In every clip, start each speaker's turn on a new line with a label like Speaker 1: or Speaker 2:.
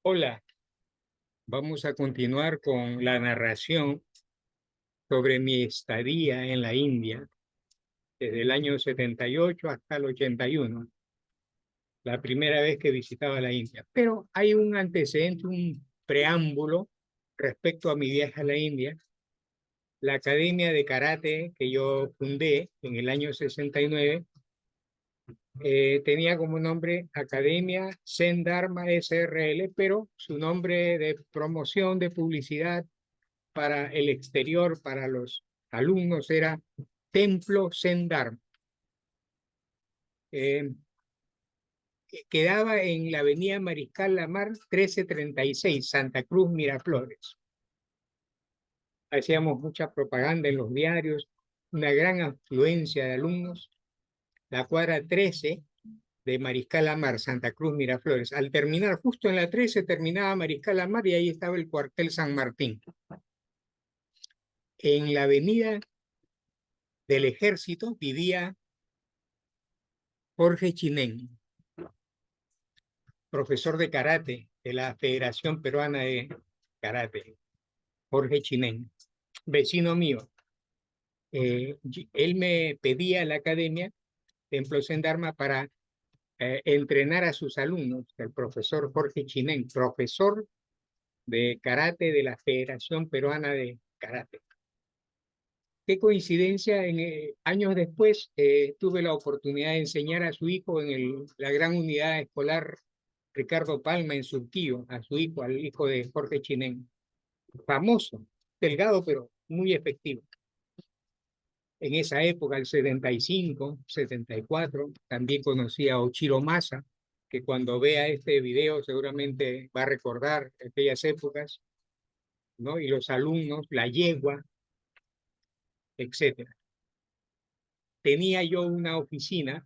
Speaker 1: Hola, vamos a continuar con la narración sobre mi estadía en la India desde el año 78 hasta el 81, la primera vez que visitaba la India. Pero hay un antecedente, un preámbulo respecto a mi viaje a la India. La academia de karate que yo fundé en el año 69 tenía como nombre Academia Zen Dharma SRL, pero su nombre de promoción, de publicidad para el exterior, para los alumnos, era Templo Zen Dharma. Quedaba en la avenida Mariscal Lamar 1336, Santa Cruz, Miraflores. Hacíamos mucha propaganda en los diarios, una gran afluencia de alumnos. La cuadra 13 de Mariscal Lamar, Santa Cruz, Miraflores. Al terminar, justo en la 13 terminaba Mariscal Lamar y ahí estaba el cuartel San Martín. En la avenida del Ejército vivía Jorge Chinén, profesor de karate de la Federación Peruana de Karate, Jorge Chinén, vecino mío. Él me pedía a la academia Templo Zen Dharma para entrenar a sus alumnos, el profesor Jorge Chinén, profesor de karate de la Federación Peruana de Karate. Qué coincidencia, años después tuve la oportunidad de enseñar a su hijo en la gran unidad escolar Ricardo Palma en Surquillo, a su hijo, al hijo de Jorge Chinén, famoso, delgado pero muy efectivo. En esa época, el 75, 74, también conocí a Ochiro Masa, que cuando vea este video seguramente va a recordar aquellas épocas, ¿no? Y los alumnos, la yegua, etcétera. Tenía yo una oficina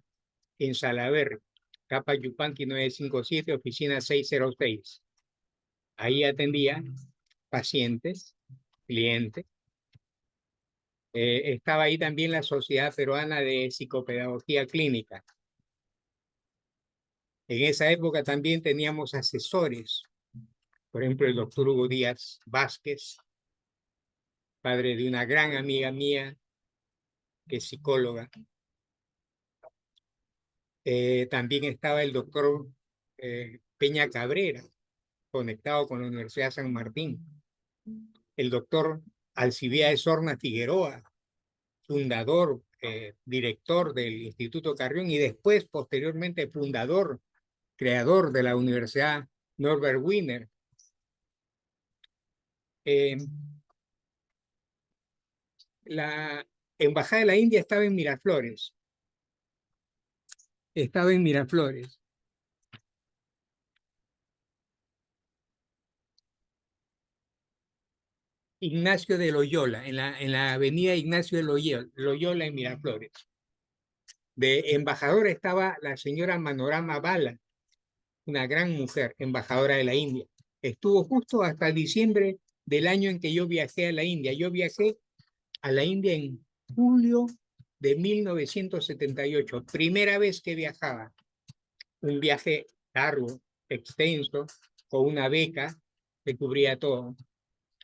Speaker 1: en Salaberry, Capa Yupanqui 957, oficina 606. Ahí atendía pacientes, clientes. Estaba ahí también la Sociedad Peruana de Psicopedagogía Clínica. En esa época también teníamos asesores, por ejemplo, el doctor Hugo Díaz Vázquez, padre de una gran amiga mía, que es psicóloga. También estaba el doctor Peña Cabrera, conectado con la Universidad de San Martín. El doctor Alcibiades Horna Figueroa, fundador, director del Instituto Carrión y después, posteriormente, fundador, creador de la Universidad Norbert Wiener. La Embajada de la India estaba en Miraflores. Estaba en Miraflores. Ignacio de Loyola, en la avenida Ignacio de Loyola en Miraflores. De embajadora estaba la señora Manorama Bala, una gran mujer, embajadora de la India. Estuvo justo hasta diciembre del año en que yo viajé a la India. Yo viajé a la India en julio de 1978, primera vez que viajaba. Un viaje largo, extenso, con una beca que cubría todo.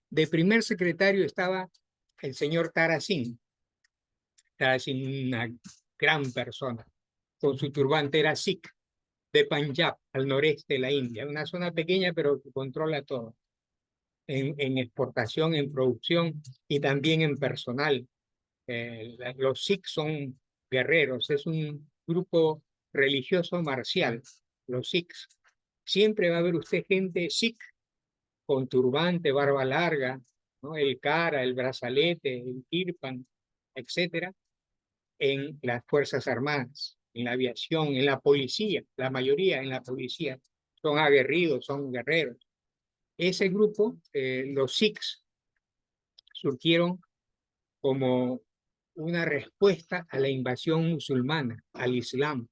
Speaker 1: De primer secretario estaba el señor Tara Singh. Tara Singh, una gran persona, con su turbante era Sikh, de Punjab, al noreste de la India, una zona pequeña pero que controla todo, en exportación, en producción y también en personal. Los Sikhs son guerreros, es un grupo religioso marcial, los Sikhs. Siempre va a ver usted gente Sikh con turbante, barba larga, ¿no? El cara, el brazalete, el kirpan, etcétera, en las Fuerzas Armadas, en la aviación, en la policía, la mayoría en la policía, son aguerridos, son guerreros. Ese grupo, los Sikhs, surgieron como una respuesta a la invasión musulmana, al Islam.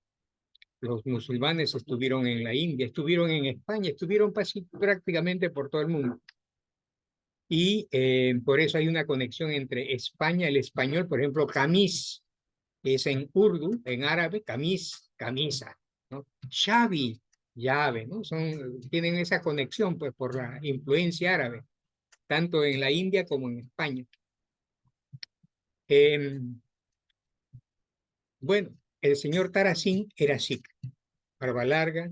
Speaker 1: Los musulmanes estuvieron en la India, estuvieron en España, estuvieron prácticamente por todo el mundo. Y por eso hay una conexión entre España, el español, por ejemplo, camis, es en urdu, en árabe, camis, camisa, ¿no? Shabi, llave, ¿no? Tienen esa conexión, pues, por la influencia árabe, tanto en la India como en España. Bueno, el señor Tarasin era sikh, barba larga,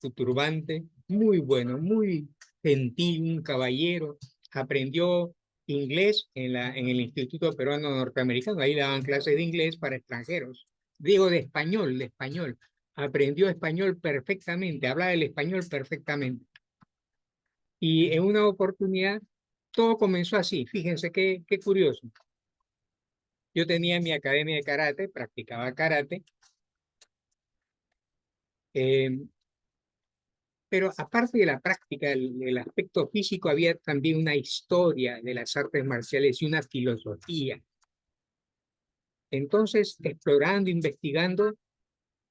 Speaker 1: su turbante, muy bueno, muy gentil, un caballero. Aprendió inglés en el Instituto Peruano Norteamericano, ahí daban clases de inglés para extranjeros. Digo de español, de español. Aprendió español perfectamente, hablaba el español perfectamente. Y en una oportunidad, todo comenzó así. Fíjense qué curioso. Yo tenía mi academia de karate, practicaba karate, eh, pero aparte de la práctica, el aspecto físico, había también una historia de las artes marciales y una filosofía. Entonces, explorando, investigando,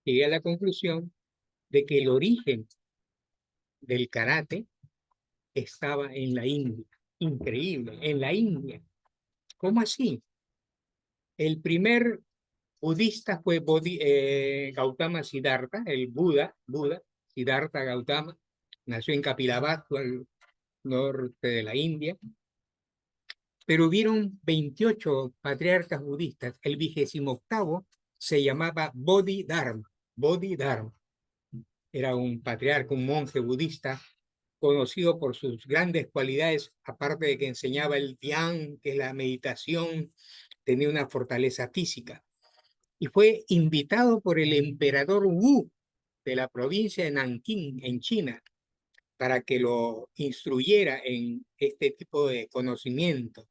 Speaker 1: llegué a la conclusión de que el origen del karate estaba en la India. Increíble, en la India. ¿Cómo así? El primer budista fue Gautama Siddhartha, el Buda Siddhartha Gautama. Nació en Kapilavastu, al norte de la India. Pero hubieron 28 patriarcas budistas. El 28º se llamaba Bodhidharma. Bodhidharma era un patriarca, un monje budista, conocido por sus grandes cualidades, aparte de que enseñaba el dhyan, que es la meditación, tenía una fortaleza física. Y fue invitado por el emperador Wu de la provincia de Nankín, en China, para que lo instruyera en este tipo de conocimiento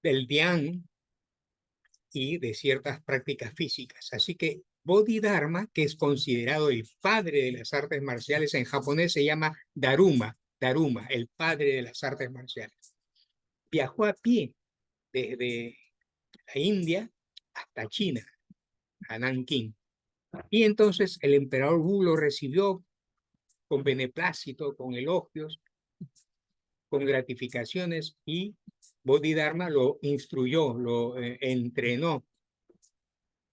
Speaker 1: del dhyan y de ciertas prácticas físicas. Así que Bodhidharma, que es considerado el padre de las artes marciales, en japonés se llama Daruma, Daruma, el padre de las artes marciales. Viajó a pie desde la India hasta China, a Nankín. Y entonces el emperador Wu lo recibió con beneplácito, con elogios, con gratificaciones, y Bodhidharma lo instruyó, lo entrenó.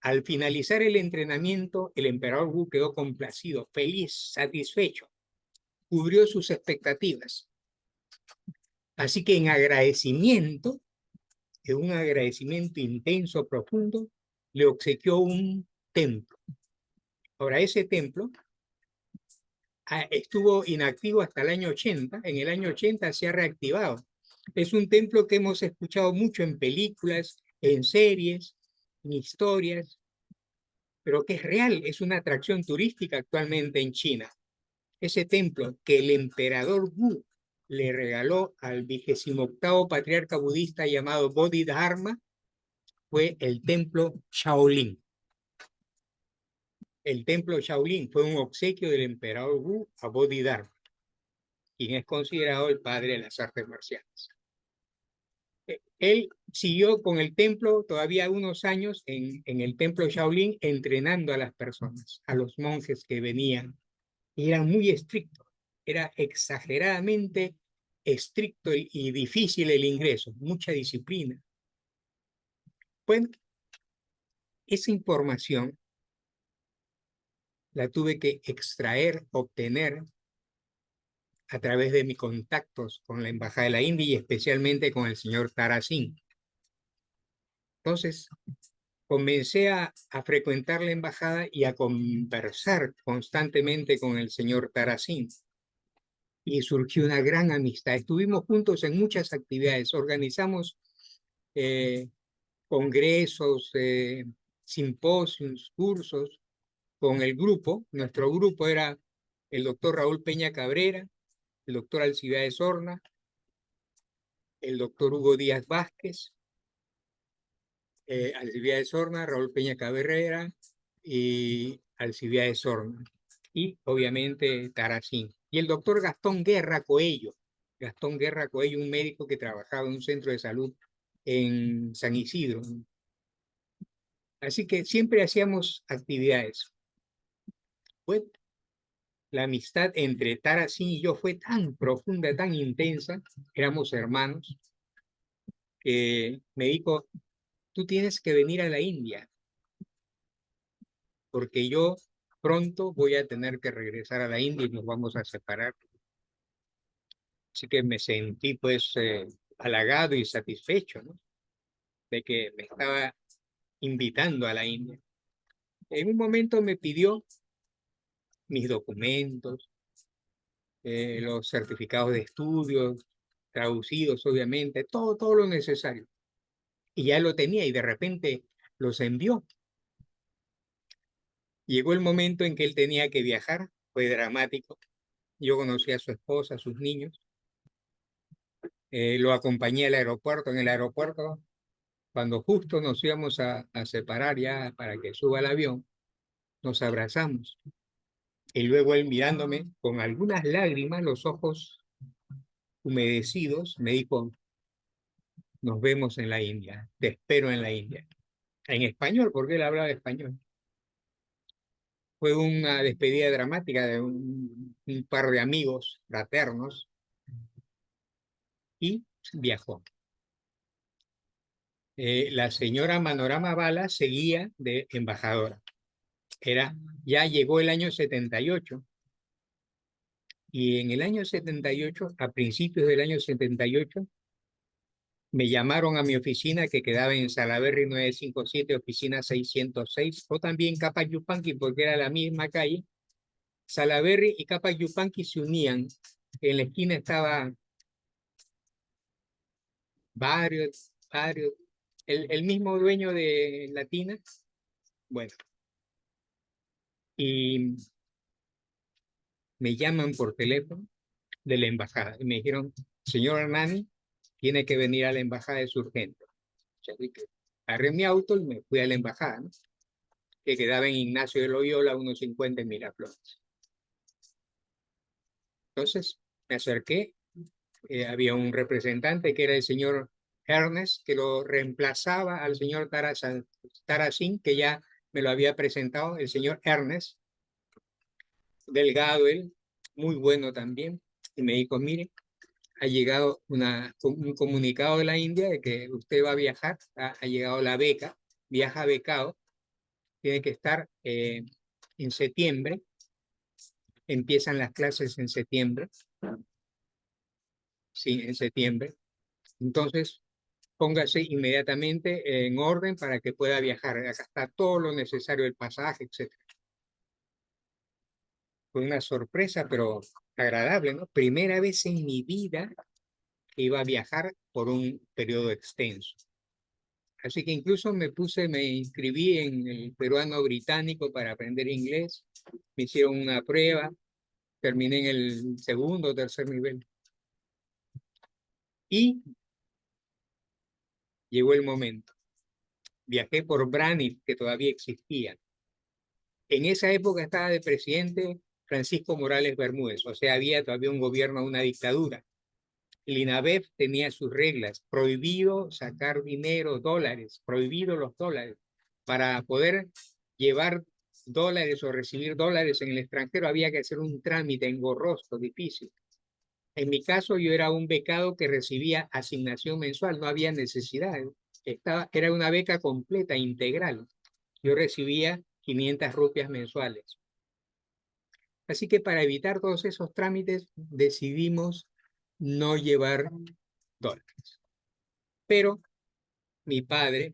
Speaker 1: Al finalizar el entrenamiento, el emperador Wu quedó complacido, feliz, satisfecho, cubrió sus expectativas. Así que en agradecimiento, en un agradecimiento intenso, profundo, le obsequió un templo. Ahora, ese templo estuvo inactivo hasta el año 80, en el año 80 se ha reactivado. Es un templo que hemos escuchado mucho en películas, en series, en historias, pero que es real, es una atracción turística actualmente en China. Ese templo que el emperador Wu le regaló al 28º patriarca budista llamado Bodhidharma fue el templo Shaolin. El templo Shaolin fue un obsequio del emperador Wu a Bodhidharma, quien es considerado el padre de las artes marciales. Él siguió con el templo todavía unos años en el templo Shaolin, entrenando a las personas, a los monjes que venían. Y eran muy estrictos, era exageradamente estricto y difícil el ingreso, mucha disciplina. Bueno, esa información la tuve que extraer, obtener a través de mis contactos con la Embajada de la India y especialmente con el señor Tarasin. Entonces, comencé a frecuentar la embajada y a conversar constantemente con el señor Tarasin. Y surgió una gran amistad. Estuvimos juntos en muchas actividades, organizamos congresos, simposios, cursos con el grupo. Nuestro grupo era el doctor Raúl Peña Cabrera, el doctor Alcibiades Horna, el doctor Hugo Díaz Vázquez, Alcibiades Horna, Raúl Peña Cabrera y Alcibiades Horna. Y obviamente Taracín. Y el doctor Gastón Guerra Coello. Gastón Guerra Coello, un médico que trabajaba en un centro de salud en San Isidro. Así que siempre hacíamos actividades. Bueno, la amistad entre Taracín y yo fue tan profunda, tan intensa, éramos hermanos, que me dijo, tú tienes que venir a la India, porque yo pronto voy a tener que regresar a la India y nos vamos a separar. Así que me sentí pues halagado y satisfecho, ¿no? De que me estaba invitando a la India. En un momento me pidió mis documentos, los certificados de estudios, traducidos obviamente, todo lo necesario. Y ya lo tenía y de repente los envió. Llegó el momento en que él tenía que viajar, fue dramático. Yo conocí a su esposa, a sus niños, lo acompañé al aeropuerto. En el aeropuerto, cuando justo nos íbamos a separar ya para que suba al avión, nos abrazamos. Y luego él mirándome con algunas lágrimas, los ojos humedecidos, me dijo, nos vemos en la India, te espero en la India. En español, porque él hablaba español. Fue una despedida dramática de un par de amigos fraternos y viajó. La señora Manorama Bala seguía de embajadora. Ya llegó el año 78 y en el año 78, a principios del año 78, me llamaron a mi oficina que quedaba en Salaberry 957, oficina 606, o también Capac Yupanqui, porque era la misma calle. Salaberry y Capac Yupanqui se unían. En la esquina estaba varios, el mismo dueño de Latina, bueno, y me llaman por teléfono de la embajada y me dijeron, señor Hernani, tiene que venir a la embajada, es urgente. Así que agarré mi auto y me fui a la embajada, ¿no? Que quedaba en Ignacio de Loyola, unos 50 en Miraflores. Entonces me acerqué, había un representante que era el señor Ernest, que lo reemplazaba al señor Taracín, que ya me lo había presentado, el señor Ernest, delgado él, muy bueno también, y me dijo, mire, ha llegado un comunicado de la India de que usted va a viajar, ha llegado la beca, viaja becado, tiene que estar en septiembre, empiezan las clases en septiembre, sí, en septiembre, entonces póngase inmediatamente en orden para que pueda viajar, acá está todo lo necesario, el pasaje, etcétera. Fue una sorpresa, pero agradable, ¿no? Primera vez en mi vida que iba a viajar por un periodo extenso. Así que incluso me inscribí en el peruano británico para aprender inglés. Me hicieron una prueba, terminé en el segundo o tercer nivel. Y llegó el momento. Viajé por Braniff, que todavía existía. En esa época estaba de presidente Francisco Morales Bermúdez, o sea, había todavía un gobierno, una dictadura. El INABEF tenía sus reglas, prohibido sacar dinero, dólares, prohibido los dólares. Para poder llevar dólares o recibir dólares en el extranjero había que hacer un trámite engorroso, difícil. En mi caso yo era un becado que recibía asignación mensual, no había necesidad. Era una beca completa, integral. Yo recibía 500 rupias mensuales. Así que para evitar todos esos trámites decidimos no llevar dólares. Pero mi padre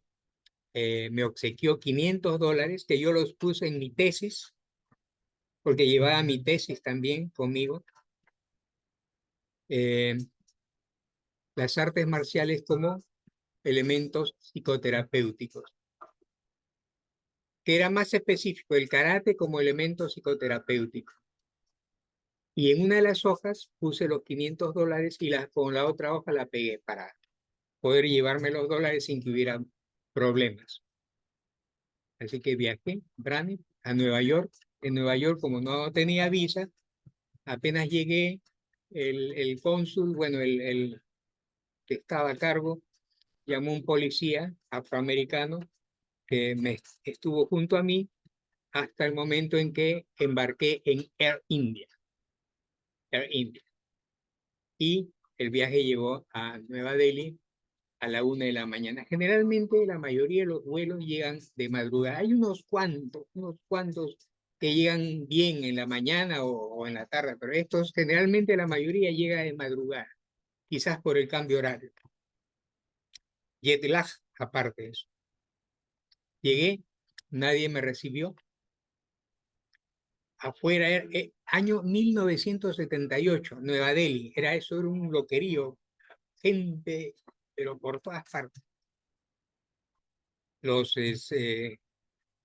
Speaker 1: me obsequió 500 dólares que yo los puse en mi tesis, porque llevaba mi tesis también conmigo, eh, las artes marciales como elementos psicoterapéuticos, que era más específico, el karate como elemento psicoterapéutico. Y en una de las hojas puse los 500 dólares y con la otra hoja la pegué para poder llevarme los dólares sin que hubiera problemas. Así que viajé, Brani, a Nueva York. En Nueva York, como no tenía visa, apenas llegué, el cónsul, bueno, el que estaba a cargo, llamó a un policía afroamericano que estuvo junto a mí hasta el momento en que embarqué en Air India. Air India. Y el viaje llegó a Nueva Delhi a la 1 de la mañana. Generalmente la mayoría de los vuelos llegan de madrugada. Hay unos cuantos que llegan bien en la mañana o en la tarde, pero estos generalmente la mayoría llega de madrugada, quizás por el cambio horario. Jet lag, aparte de eso. Llegué, nadie me recibió. Afuera era año 1978, Nueva Delhi. Eso era un loquerío, gente, pero por todas partes. Los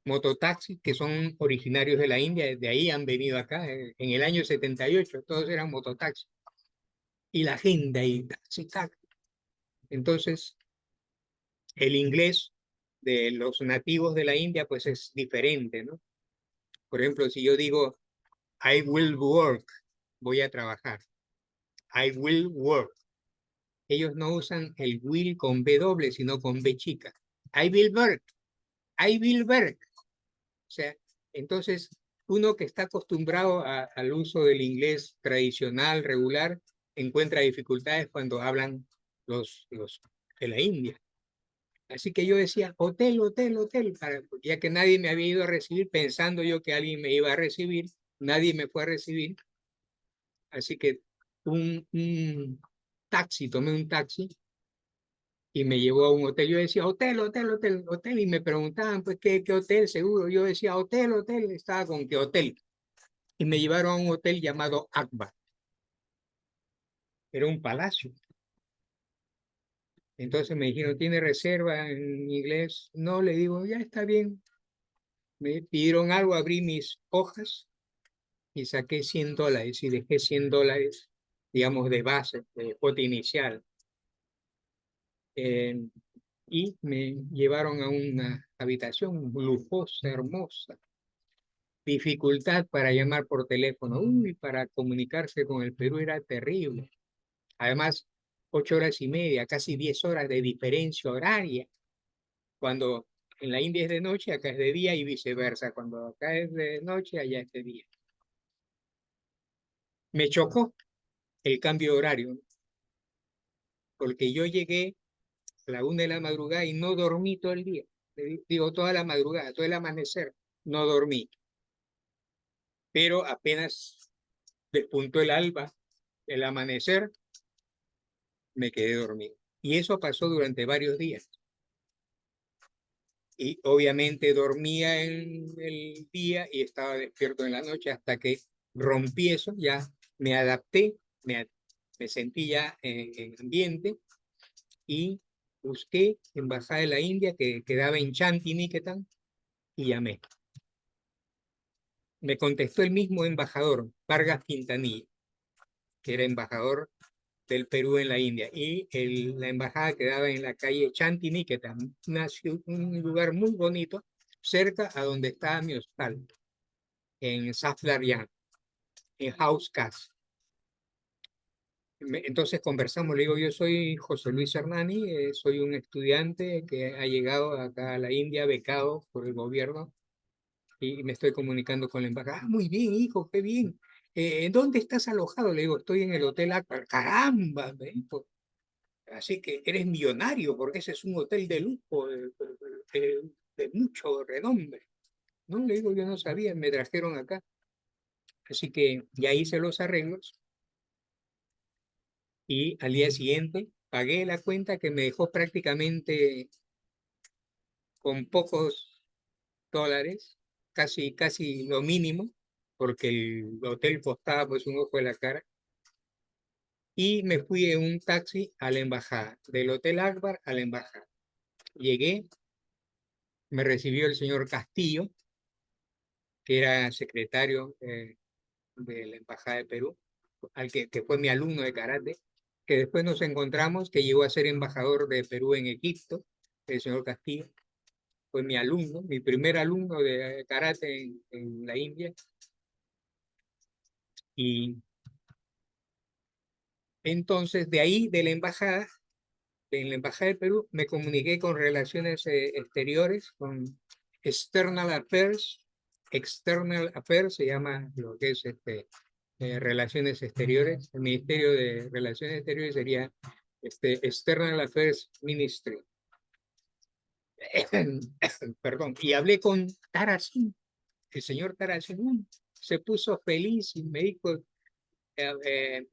Speaker 1: mototaxis que son originarios de la India, de ahí han venido acá, en el año 78, todos eran mototaxis. Y la gente ahí, taxi, taxi. Entonces, el inglés de los nativos de la India, pues es diferente, ¿no? Por ejemplo, si yo digo, I will work, voy a trabajar. I will work. Ellos no usan el will con B doble, sino con B chica. I will work. I will work. O sea, entonces, uno que está acostumbrado al uso del inglés tradicional, regular, encuentra dificultades cuando hablan los de la India. Así que yo decía, hotel, hotel, hotel, ya que nadie me había ido a recibir, pensando yo que alguien me iba a recibir, nadie me fue a recibir. Así que tomé un taxi y me llevó a un hotel. Yo decía, hotel, hotel, hotel, hotel, y me preguntaban, pues, ¿qué hotel? Seguro. Yo decía, hotel, hotel, estaba con qué hotel. Y me llevaron a un hotel llamado Akbar. Era un palacio. Entonces me dijeron, ¿tiene reserva en inglés? No, le digo, ya está bien. Me pidieron algo, abrí mis hojas y saqué $100 y dejé $100, digamos, de base, de cuota inicial. Y me llevaron a una habitación lujosa, hermosa. Dificultad para llamar por teléfono. Uy, para comunicarse con el Perú era terrible. Además, 8 horas y media, casi 10 horas de diferencia horaria. Cuando en la India es de noche, acá es de día y viceversa. Cuando acá es de noche, allá es de día. Me chocó el cambio de horario, porque yo llegué a la 1 de la madrugada y no dormí todo el día. Digo, toda la madrugada, todo el amanecer, no dormí. Pero apenas despuntó el alba, el amanecer, me quedé dormido. Y eso pasó durante varios días. Y obviamente dormía en el día y estaba despierto en la noche hasta que rompí eso, ya me adapté, me sentí ya en ambiente y busqué Embajada de la India que quedaba en Chantiniketan y llamé. Me contestó el mismo embajador, Vargas Quintanilla, que era embajador del Perú en la India, y la embajada quedaba en la calle Chantiniketan, un lugar muy bonito, cerca a donde estaba mi hostal, en Safdarian, en House Cas. Entonces conversamos, le digo, yo soy José Luis Hernani, soy un estudiante que ha llegado acá a la India becado por el gobierno y me estoy comunicando con la embajada. Ah, muy bien, hijo, qué bien. ¿Dónde estás alojado? Le digo, estoy en el Hotel Akbar. Caramba, me dijo. Así que eres millonario, porque ese es un hotel de lujo, de mucho renombre. No, le digo, yo no sabía, me trajeron acá. Así que ya hice los arreglos y al día siguiente pagué la cuenta que me dejó prácticamente con pocos dólares, casi lo mínimo, porque el hotel costaba pues un ojo de la cara. Y me fui en un taxi a la embajada, del Hotel Akbar a la embajada. Llegué, me recibió el señor Castillo, que era secretario de la Embajada de Perú, que fue mi alumno de karate, que después nos encontramos, que llegó a ser embajador de Perú en Egipto, el señor Castillo, fue mi alumno, mi primer alumno de karate en la India. Y entonces de ahí, en la Embajada de Perú, me comuniqué con Relaciones Exteriores, con External Affairs se llama lo que es Relaciones Exteriores. El Ministerio de Relaciones Exteriores sería External Affairs Ministry. Perdón, y hablé con Tara Singh, el señor Taracena se puso feliz y eh, eh,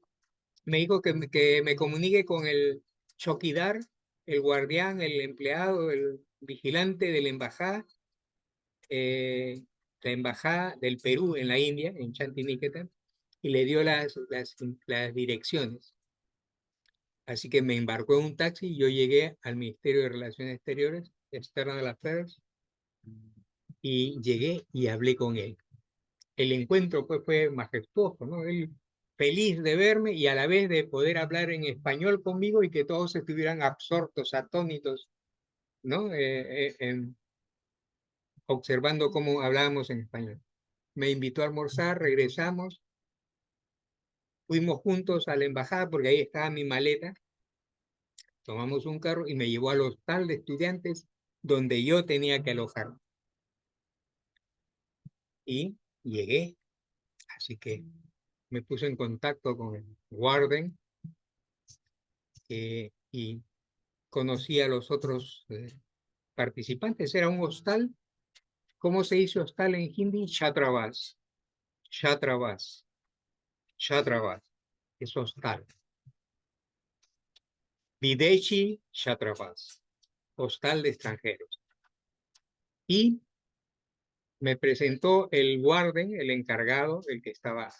Speaker 1: me dijo que me comunique con el choquidar, el guardián, el empleado, el vigilante de eh, la embajada del Perú en la India, en Chantiníqueta, y le dio las direcciones. Así que me embarcó en un taxi y yo llegué al Ministerio de Relaciones Exteriores, External Affairs, y llegué y hablé con él. El encuentro pues, fue majestuoso, ¿no? Él feliz de verme y a la vez de poder hablar en español conmigo y que todos estuvieran absortos, atónitos, ¿no? Observando cómo hablábamos en español. Me invitó a almorzar, regresamos, fuimos juntos a la embajada porque ahí estaba mi maleta, tomamos un carro y me llevó al hostal de estudiantes donde yo tenía que alojarme. Y llegué, así que me puse en contacto con el warden y conocí a los otros participantes. Era un hostal. ¿Cómo se dice hostal en hindi? Chhatravas. Chhatravas. Chhatravas. Es hostal. Videshi Chhatravas. Hostal de extranjeros. Y me presentó el warden, el encargado, el que estaba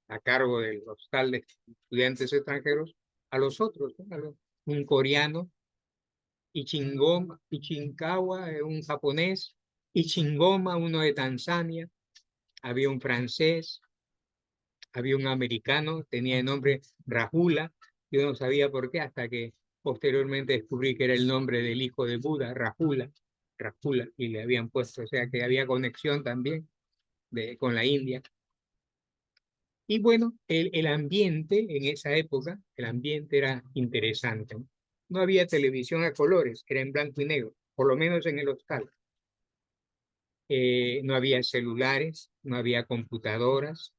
Speaker 1: a cargo del hostal de estudiantes extranjeros, a los otros, ¿no? Un coreano, Ichinkawa, un japonés, Ichingoma, uno de Tanzania, había un francés, había un americano, tenía el nombre Rahula, yo no sabía por qué hasta que posteriormente descubrí que era el nombre del hijo de Buda, Rahula, Rahula, y le habían puesto, o sea que había conexión también con la India. Y bueno, el ambiente en esa época, el ambiente era interesante. No había televisión a colores, era en blanco y negro, por lo menos en el hostal. No había celulares, no había computadoras.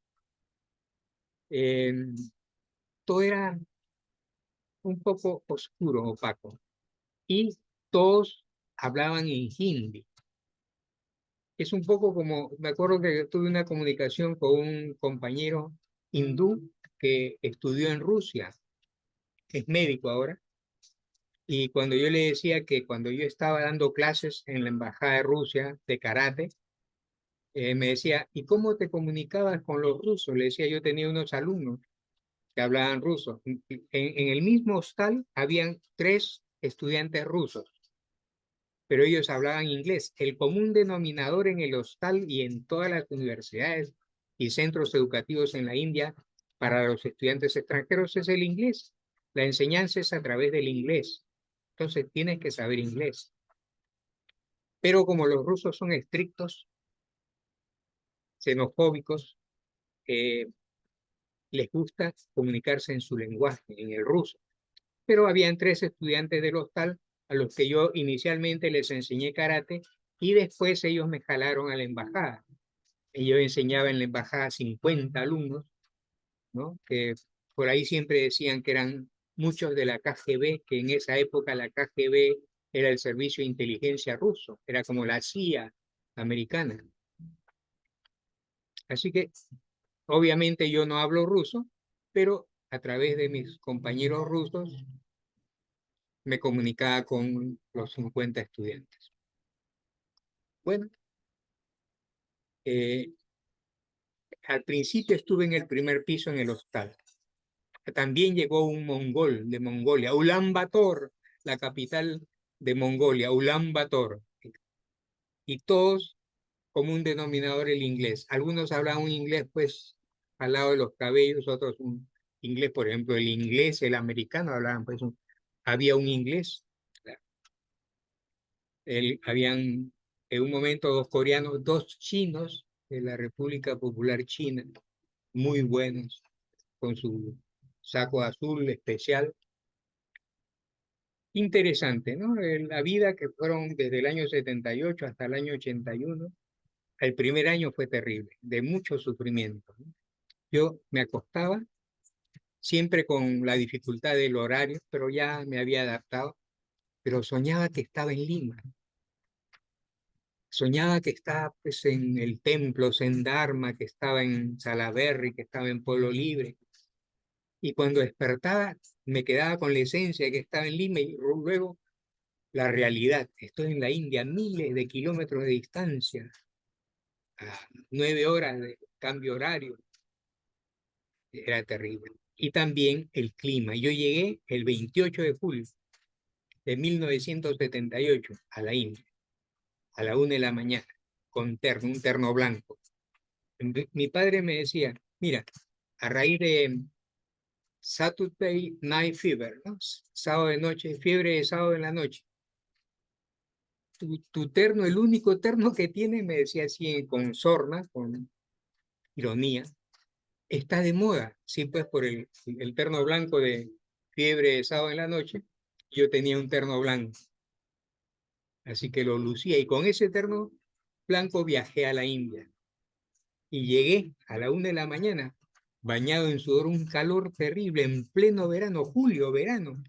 Speaker 1: Eh, Todo era un poco oscuro, opaco. Y todos hablaban en hindi. Es un poco como, me acuerdo que tuve una comunicación con un compañero hindú que estudió en Rusia, es médico ahora, y cuando yo le decía que cuando yo estaba dando clases en la Embajada de Rusia de karate, me decía, ¿y cómo te comunicabas con los rusos? Le decía, yo tenía unos alumnos que hablaban ruso. En el mismo hostal habían 3 estudiantes rusos, pero ellos hablaban inglés. El común denominador en el hostal y en todas las universidades y centros educativos en la India para los estudiantes extranjeros es el inglés. La enseñanza es a través del inglés. Entonces tienes que saber inglés. Pero como los rusos son estrictos, xenofóbicos, les gusta comunicarse en su lenguaje, en el ruso. Pero habían 3 estudiantes del hostal a los que yo inicialmente les enseñé karate y después ellos me jalaron a la embajada. Y yo enseñaba en la embajada a 50 alumnos, ¿no? Que por ahí siempre decían que eran muchos de la KGB, que en esa época la KGB era el servicio de inteligencia ruso, era como la CIA americana. Así que obviamente yo no hablo ruso, pero a través de mis compañeros rusos me comunicaba con los 50 estudiantes. Bueno, eh, al principio estuve en el primer piso en el hostal. También llegó un mongol de Mongolia, Ulan Bator, la capital de Mongolia, Ulan Bator. Y todos como un denominador el inglés. Algunos hablaban un inglés pues al lado de los cabellos, otros un inglés, por ejemplo, el inglés, el americano hablaban pues había un inglés. Habían en un momento 2 coreanos, 2 chinos de la República Popular China, muy buenos, con su saco azul especial. Interesante, ¿no? La vida que fueron desde el año 78 hasta el año 81. El primer año fue terrible, de mucho sufrimiento, ¿no? Yo me acostaba siempre con la dificultad del horario, pero ya me había adaptado, pero soñaba que estaba en Lima. Soñaba que estaba pues, en el templo Zen Dharma, que estaba en Salaberry, que estaba en Pueblo Libre. Y cuando despertaba, me quedaba con la esencia de que estaba en Lima y luego la realidad. Estoy en la India, miles de kilómetros de distancia, a 9 horas de cambio horario. Era terrible. Y también el clima. Yo llegué el 28 de julio de 1978 a la India, a la 1 de la mañana, con terno, un terno blanco. Mi padre me decía, mira, a raíz de Saturday Night Fever, ¿no? Sábado de noche, fiebre de sábado en la noche. Tu terno, el único terno que tiene, me decía así con sorna, con ironía, está de moda. Sí, pues por el terno blanco de fiebre de sábado en la noche, yo tenía un terno blanco, así que lo lucía y con ese terno blanco viajé a la India y llegué a la 1 de la mañana, bañado en sudor, un calor terrible en pleno verano, julio, verano.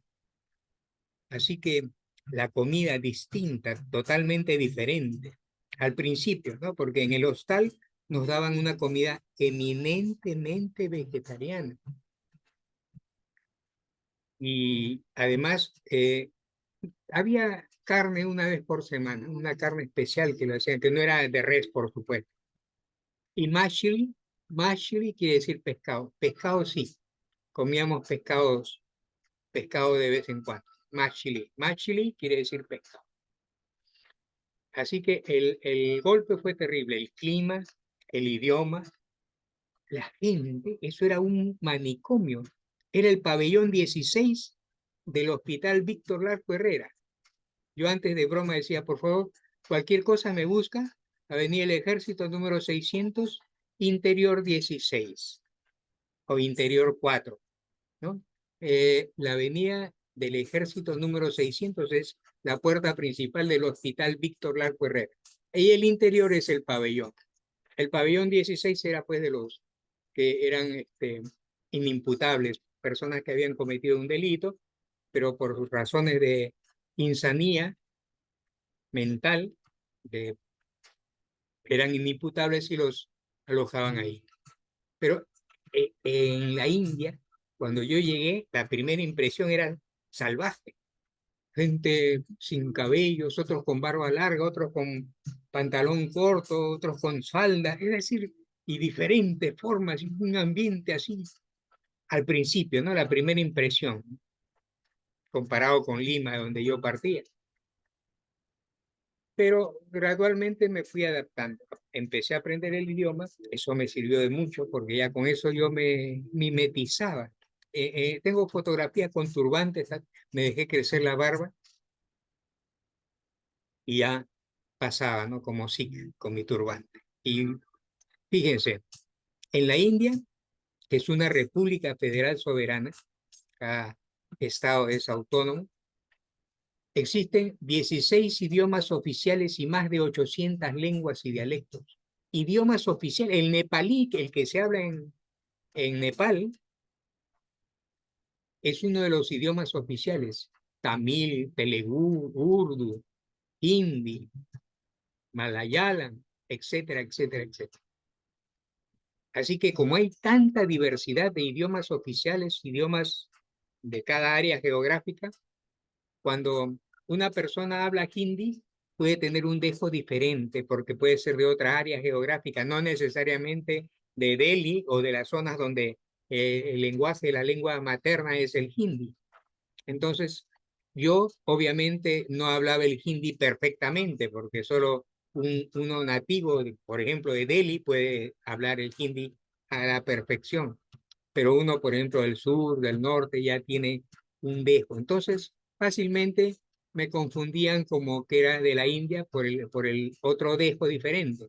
Speaker 1: Así que la comida distinta, totalmente diferente. Al principio, ¿no? Porque en el hostal nos daban una comida eminentemente vegetariana. Y además había carne una vez por semana, una carne especial que lo hacían, que no era de res, por supuesto. Y mashli, mashli quiere decir pescado. Pescado sí, comíamos pescados, pescado de vez en cuando. Mashli, mashli quiere decir pescado. Así que el golpe fue terrible, el clima, el idioma, la gente, eso era un manicomio. Era el pabellón 16 del Hospital Víctor Larco Herrera. Yo antes de broma decía, por favor, cualquier cosa me busca, Avenida del Ejército número 600, Interior 16 o Interior 4, ¿no? La Avenida del Ejército número 600 es la puerta principal del Hospital Víctor Larco Herrera. Y el interior es el pabellón. El pabellón 16 era pues de los que eran inimputables, personas que habían cometido un delito, pero por razones de insanía mental, de, eran inimputables y los alojaban ahí. Pero en la India, cuando yo llegué, la primera impresión era salvaje. Gente sin cabellos, otros con barba larga, otros con pantalón corto, otros con falda, es decir, y diferentes formas, un ambiente así al principio, ¿no? La primera impresión, comparado con Lima, de donde yo partía. Pero gradualmente me fui adaptando. Empecé a aprender el idioma, eso me sirvió de mucho porque ya con eso yo me mimetizaba. Tengo fotografía con turbantes, me dejé crecer la barba y ya pasaba, ¿no? Como sí, con mi turbante. Y fíjense, en la India, que es una república federal soberana, cada estado es autónomo, existen 16 idiomas oficiales y más de 800 lenguas y dialectos. Idiomas oficiales, el nepalí, el que se habla en Nepal, es uno de los idiomas oficiales. Tamil, Telugu, Urdu, Hindi, Malayalam, etcétera, etcétera, etcétera. Así que como hay tanta diversidad de idiomas oficiales, idiomas de cada área geográfica, cuando una persona habla hindi, puede tener un dejo diferente porque puede ser de otra área geográfica, no necesariamente de Delhi o de las zonas donde el lenguaje, la lengua materna es el hindi. Entonces, yo obviamente no hablaba el hindi perfectamente porque solo uno nativo, por ejemplo, de Delhi puede hablar el hindi a la perfección, pero uno, por ejemplo, del sur, del norte, ya tiene un dejo. Entonces, fácilmente me confundían como que era de la India por el otro dejo diferente,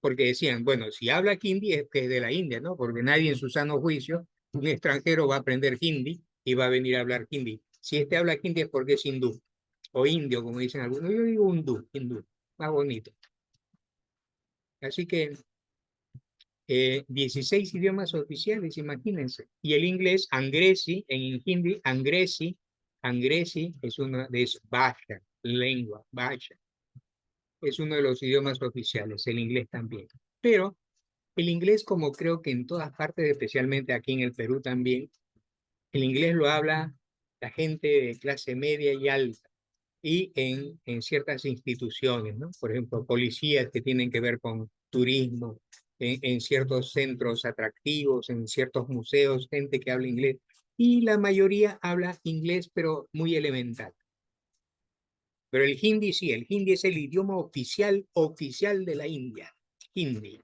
Speaker 1: porque decían, bueno, si habla hindi es que es de la India, ¿no? Porque nadie en su sano juicio, un extranjero va a aprender hindi y va a venir a hablar hindi. Si este habla hindi es porque es hindú, o indio, como dicen algunos. Yo digo hindú, más bonito. Así que 16 idiomas oficiales, imagínense. Y el inglés, Angresi, en hindi, Angresi es una de esas, Bhaja, lengua, Bhaja. es uno de los idiomas oficiales, el inglés también. Pero el inglés, como creo que en todas partes, especialmente aquí en el Perú también, el inglés lo habla la gente de clase media y alta y en ciertas instituciones, ¿no? Por ejemplo, policías que tienen que ver con turismo, en ciertos centros atractivos, en ciertos museos, gente que habla inglés. Y la mayoría habla inglés, pero muy elemental. Pero el hindi sí, el hindi es el idioma oficial de la India, hindi.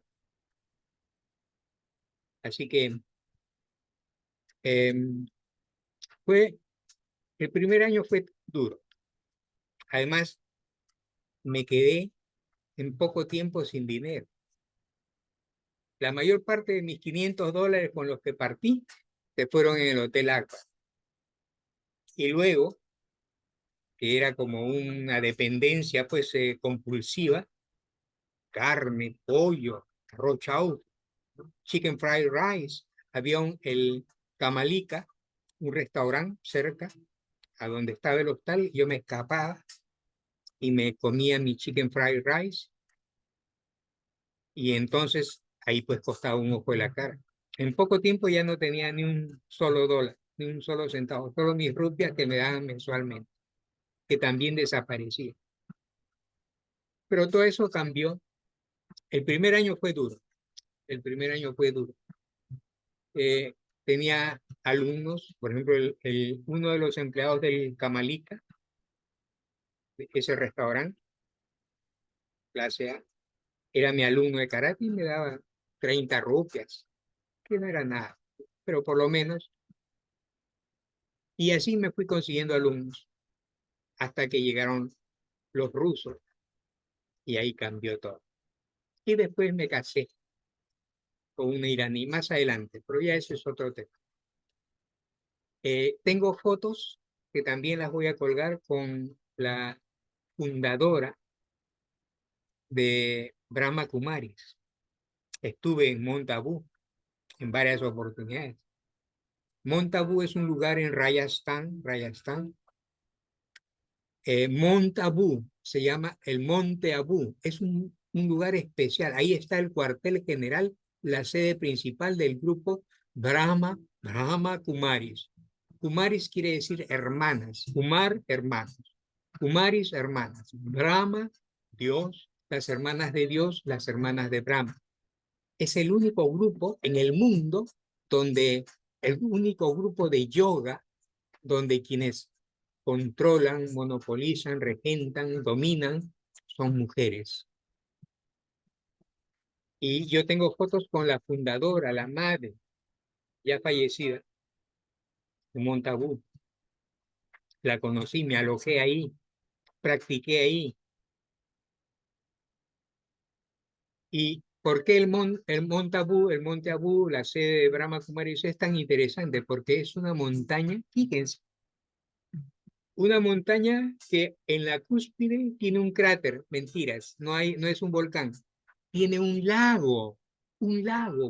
Speaker 1: Así que em, fue, el primer año fue duro. Además, me quedé en poco tiempo sin dinero. La mayor parte de mis $500 con los que partí se fueron en el Hotel Aqua. Y luego, que era como una dependencia pues compulsiva, carne, pollo, arroz chau, chicken fried rice, había el Camalica, un restaurante cerca a donde estaba el hostal, yo me escapaba y me comía mi chicken fried rice y entonces ahí pues costaba un ojo de la cara. En poco tiempo ya no tenía ni un solo dólar, ni un solo centavo, solo mis rupias que me daban mensualmente, que también desaparecía. Pero todo eso cambió. El primer año fue duro, el primer año fue duro. Eh, tenía alumnos, por ejemplo, uno de los empleados del Camalica, de ese restaurante, clase A, era mi alumno de karate y me daba 30 rupias, que no era nada, pero por lo menos. Y así me fui consiguiendo alumnos hasta que llegaron los rusos y ahí cambió todo. Y después me casé con una iraní más adelante, pero ya ese es otro tema. Tengo fotos que también las voy a colgar con la fundadora de Brahma Kumaris. Estuve en Montabú en varias oportunidades. Montabú es un lugar en Rajasthan. Mont Abu, se llama el Monte Abu, es un lugar especial. Ahí está el cuartel general, la sede principal del grupo Brahma Kumaris. Kumaris quiere decir hermanas, Kumar, hermanos, Kumaris, hermanas, Brahma, Dios, las hermanas de Dios, las hermanas de Brahma. Es el único grupo en el mundo donde, el único grupo de yoga donde quienes controlan, monopolizan, regentan, dominan, son mujeres. Y yo tengo fotos con la fundadora, la madre, ya fallecida, de Montabú. La conocí, me alojé ahí, practiqué ahí. ¿Y por qué el Monte Abu, la sede de Brahma Kumaris, es tan interesante? Porque es una montaña, fíjense, una montaña que en la cúspide tiene un cráter, mentiras, no es un volcán, tiene un lago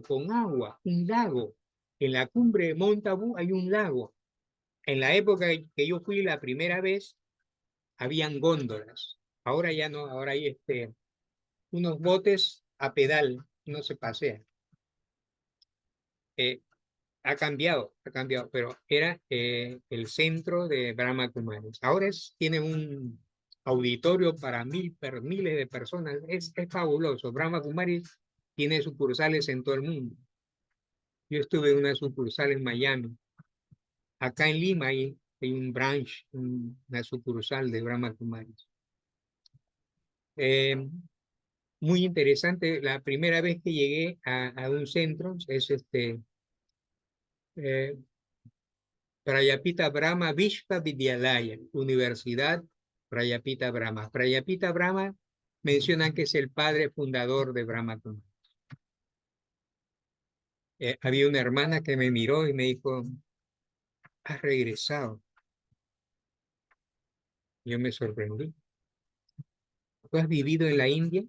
Speaker 1: con agua, un lago. En la cumbre de Montabú hay un lago. En la época que yo fui la primera vez, habían góndolas. Ahora ya no, ahora hay unos botes a pedal, no se pasea. Eh, ha cambiado, pero era el centro de Brahma Kumaris. Ahora tiene un auditorio para miles de personas. Es fabuloso. Brahma Kumaris tiene sucursales en todo el mundo. Yo estuve en una sucursal en Miami. Acá en Lima hay un branch, una sucursal de Brahma Kumaris. Eh, muy interesante. La primera vez que llegué a un centro es eh, Prayapita Brahma Vishva Vidyalaya, Universidad Prayapita Brahma. Prayapita Brahma mencionan que es el padre fundador de Brahma Kumaris. Había una hermana que me miró y me dijo, has regresado. Yo me sorprendí. Tú has vivido en la India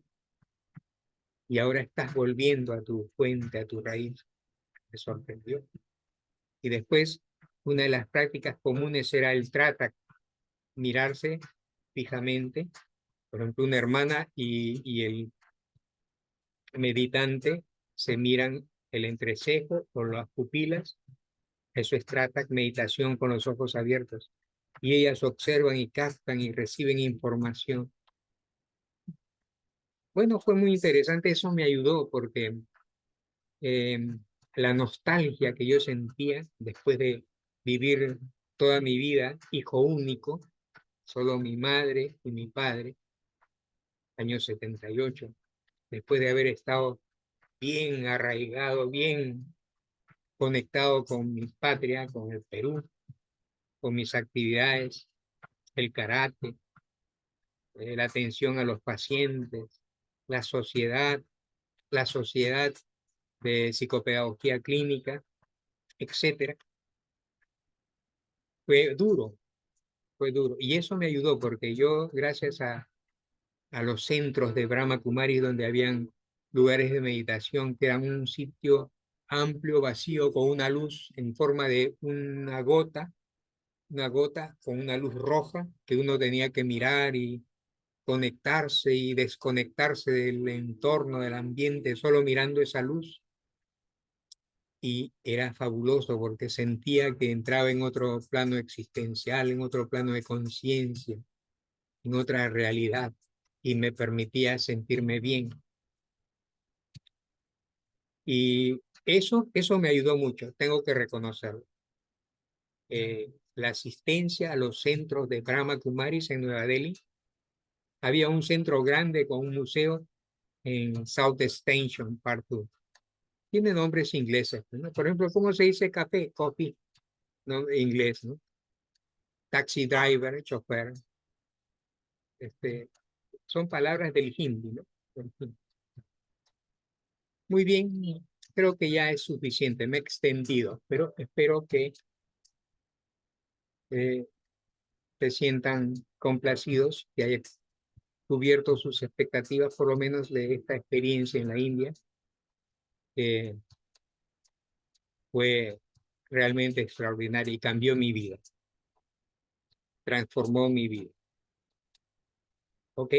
Speaker 1: y ahora estás volviendo a tu fuente, a tu raíz. Me sorprendió. Y después, una de las prácticas comunes era el trata, mirarse fijamente Por ejemplo, una hermana y el meditante se miran el entrecejo o las pupilas. Eso es trata meditación con los ojos abiertos. Y ellas observan y captan y reciben información. Bueno, fue muy interesante, eso me ayudó porque eh, la nostalgia que yo sentía después de vivir toda mi vida, hijo único, solo mi madre y mi padre, año 78, después de haber estado bien arraigado, bien conectado con mi patria, con el Perú, con mis actividades, el karate, la atención a los pacientes, la sociedad, la sociedad de psicopedagogía clínica, etcétera. Fue duro, fue duro. Y eso me ayudó porque yo, gracias a los centros de Brahma Kumaris, donde habían lugares de meditación, que eran un sitio amplio, vacío, con una luz en forma de una gota con una luz roja que uno tenía que mirar y conectarse y desconectarse del entorno, del ambiente, solo mirando esa luz. Y era fabuloso porque sentía que entraba en otro plano existencial, en otro plano de conciencia, en otra realidad, y me permitía sentirme bien. Y eso me ayudó mucho, tengo que reconocerlo. La asistencia a los centros de Brahma Kumaris en Nueva Delhi. Había un centro grande con un museo en South Extension, Part 2. Tiene nombres ingleses, ¿no? Por ejemplo, ¿cómo se dice café? Coffee, ¿no? En inglés, ¿no? Taxi driver, chofer. Son palabras del hindi, ¿no? Muy bien, creo que ya es suficiente, me he extendido, pero espero que eh, se sientan complacidos, que haya cubierto sus expectativas, por lo menos de esta experiencia en la India, que fue realmente extraordinaria y cambió mi vida, transformó mi vida. ¿Ok?